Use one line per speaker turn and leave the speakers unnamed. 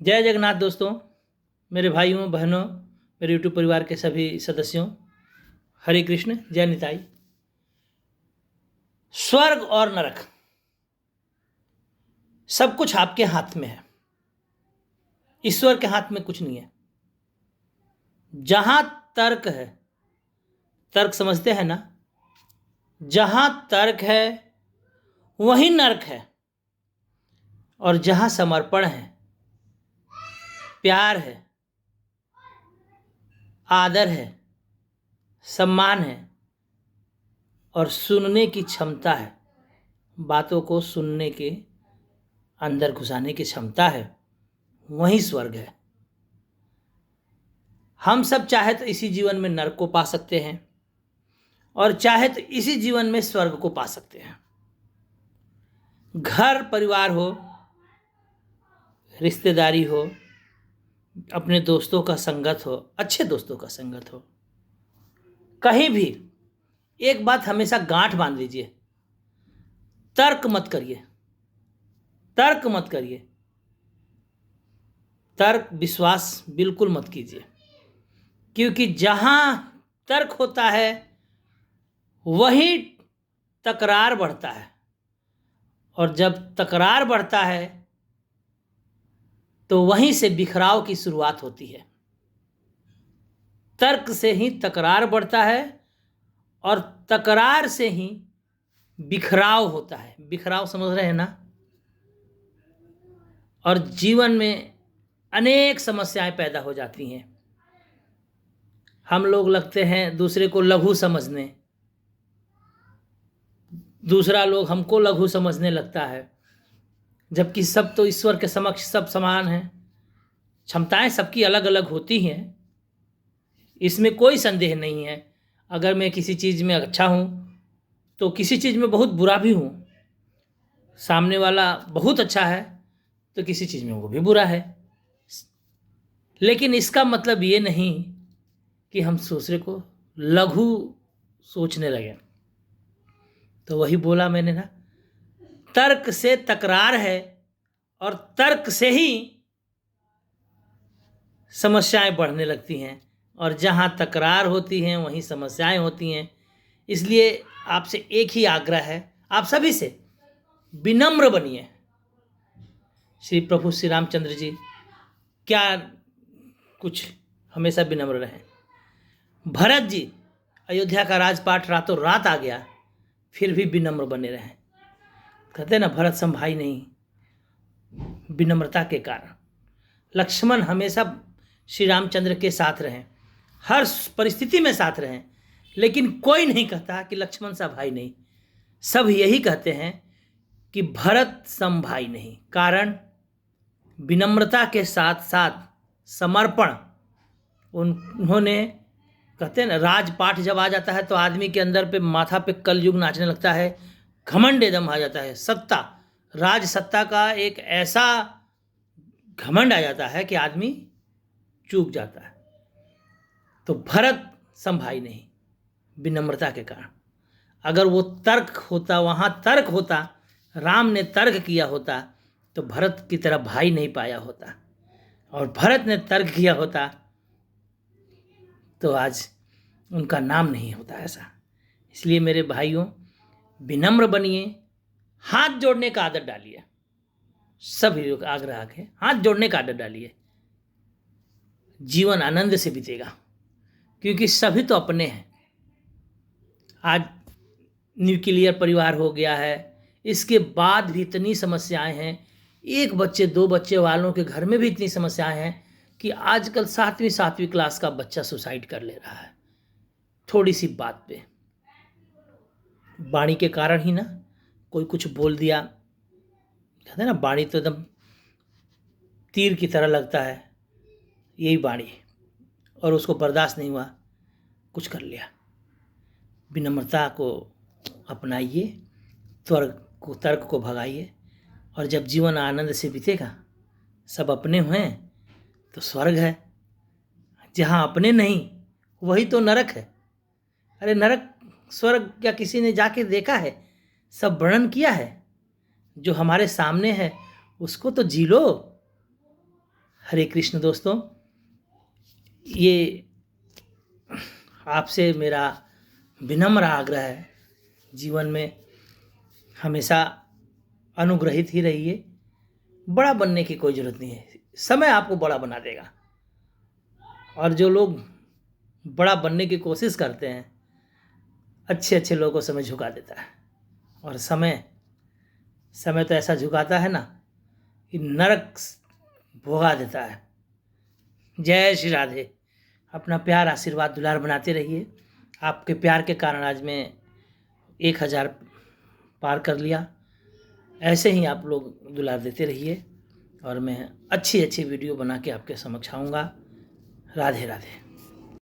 जय जगन्नाथ दोस्तों, मेरे भाइयों बहनों, मेरे यूट्यूब परिवार के सभी सदस्यों, हरे कृष्ण, जय निताई। स्वर्ग और नरक सब कुछ आपके हाथ में है। ईश्वर के हाथ में कुछ नहीं है। जहां तर्क है, तर्क समझते हैं ना, जहां तर्क है वहीं नरक है, और जहां समर्पण है, प्यार है, आदर है, सम्मान है और सुनने की क्षमता है, बातों को सुनने के अंदर घुसाने की क्षमता है, वही स्वर्ग है। हम सब चाहे तो इसी जीवन में नरक को पा सकते हैं और चाहे तो इसी जीवन में स्वर्ग को पा सकते हैं। घर परिवार हो, रिश्तेदारी हो, अपने दोस्तों का संगत हो, अच्छे दोस्तों का संगत हो, कहीं भी एक बात हमेशा गांठ बांध लीजिए, तर्क मत करिए। तर्क मत करिए, तर्क विश्वास बिल्कुल मत कीजिए, क्योंकि जहां तर्क होता है वहीं तकरार बढ़ता है, और जब तकरार बढ़ता है तो वहीं से बिखराव की शुरुआत होती है। तर्क से ही तकरार बढ़ता है और तकरार से ही बिखराव होता है। बिखराव समझ रहे हैं ना? और जीवन में अनेक समस्याएं पैदा हो जाती हैं। हम लोग लगते हैं दूसरे को लघु समझने, दूसरा लोग हमको लघु समझने लगता है, जबकि सब तो ईश्वर के समक्ष सब समान हैं। क्षमताएं सबकी अलग अलग होती हैं, इसमें कोई संदेह नहीं है। अगर मैं किसी चीज़ में अच्छा हूँ तो किसी चीज़ में बहुत बुरा भी हूँ। सामने वाला बहुत अच्छा है तो किसी चीज़ में वो भी बुरा है। लेकिन इसका मतलब ये नहीं कि हम दूसरे को लघु सोचने लगे। तो वही बोला मैंने ना, तर्क से तकरार है और तर्क से ही समस्याएं बढ़ने लगती हैं, और जहां तकरार होती हैं वहीं समस्याएं होती हैं। इसलिए आपसे एक ही आग्रह है, आप सभी से विनम्र बनिए। श्री प्रभु श्री रामचंद्र जी क्या कुछ हमेशा विनम्र रहें। भरत जी, अयोध्या का राजपाट रातों रात आ गया, फिर भी विनम्र बने रहें। कहते हैं ना, भरत सम भाई नहीं, विनम्रता के कारण। लक्ष्मण हमेशा श्री रामचंद्र के साथ रहें, हर परिस्थिति में साथ रहें, लेकिन कोई नहीं कहता कि लक्ष्मण सा भाई नहीं। सब यही कहते हैं कि भरत सम भाई नहीं। कारण विनम्रता के साथ साथ समर्पण। उन्होंने, कहते हैं ना, राजपाट जब आ जाता है तो आदमी के अंदर पे माथा पे कलयुग नाचने लगता है, घमंड एकदम आ जाता है। सत्ता, राज सत्ता का एक ऐसा घमंड आ जाता है कि आदमी चूक जाता है। तो भरत सम भाई नहीं, विनम्रता के कारण। अगर वो तर्क होता, वहाँ तर्क होता, राम ने तर्क किया होता तो भरत की तरह भाई नहीं पाया होता, और भरत ने तर्क किया होता तो आज उनका नाम नहीं होता ऐसा। इसलिए मेरे भाइयों, विनम्र बनिए, हाथ जोड़ने का आदत डालिए। सभी लोग आग्रह है, हाथ जोड़ने का आदत डालिए। जीवन आनंद से बीतेगा, क्योंकि सभी तो अपने हैं। आज न्यूक्लियर परिवार हो गया है, इसके बाद भी इतनी समस्याएं हैं। एक बच्चे दो बच्चे वालों के घर में भी इतनी समस्याएं हैं कि आजकल सातवीं क्लास का बच्चा सुसाइड कर ले रहा है, थोड़ी सी बात पे। वाणी के कारण ही ना, कोई कुछ बोल दिया, कहते हैं ना, वाणी तो एकदम तीर की तरह लगता है, यही वाणी, और उसको बर्दाश्त नहीं हुआ, कुछ कर लिया। विनम्रता को अपनाइए, तर्क को भगाइए, और जब जीवन आनंद से बीतेगा, सब अपने हुए तो स्वर्ग है। जहाँ अपने नहीं वही तो नरक है। अरे नरक स्वर्ग क्या किसी ने जाके देखा है? सब वर्णन किया है। जो हमारे सामने है उसको तो जी लो। हरे कृष्ण दोस्तों, ये आपसे मेरा विनम्र आग्रह है, जीवन में हमेशा अनुग्रहित ही रहिए। बड़ा बनने की कोई ज़रूरत नहीं है, समय आपको बड़ा बना देगा। और जो लोग बड़ा बनने की कोशिश करते हैं, अच्छे अच्छे लोगों को समय झुका देता है। और समय तो ऐसा झुकाता है ना कि नरक भोगा देता है। जय श्री राधे। अपना प्यार, आशीर्वाद, दुलार बनाते रहिए। आपके प्यार के कारण आज मैं 1000 पार कर लिया। ऐसे ही आप लोग दुलार देते रहिए और मैं अच्छी अच्छी वीडियो बना के आपके समक्ष आऊँगा। राधे राधे।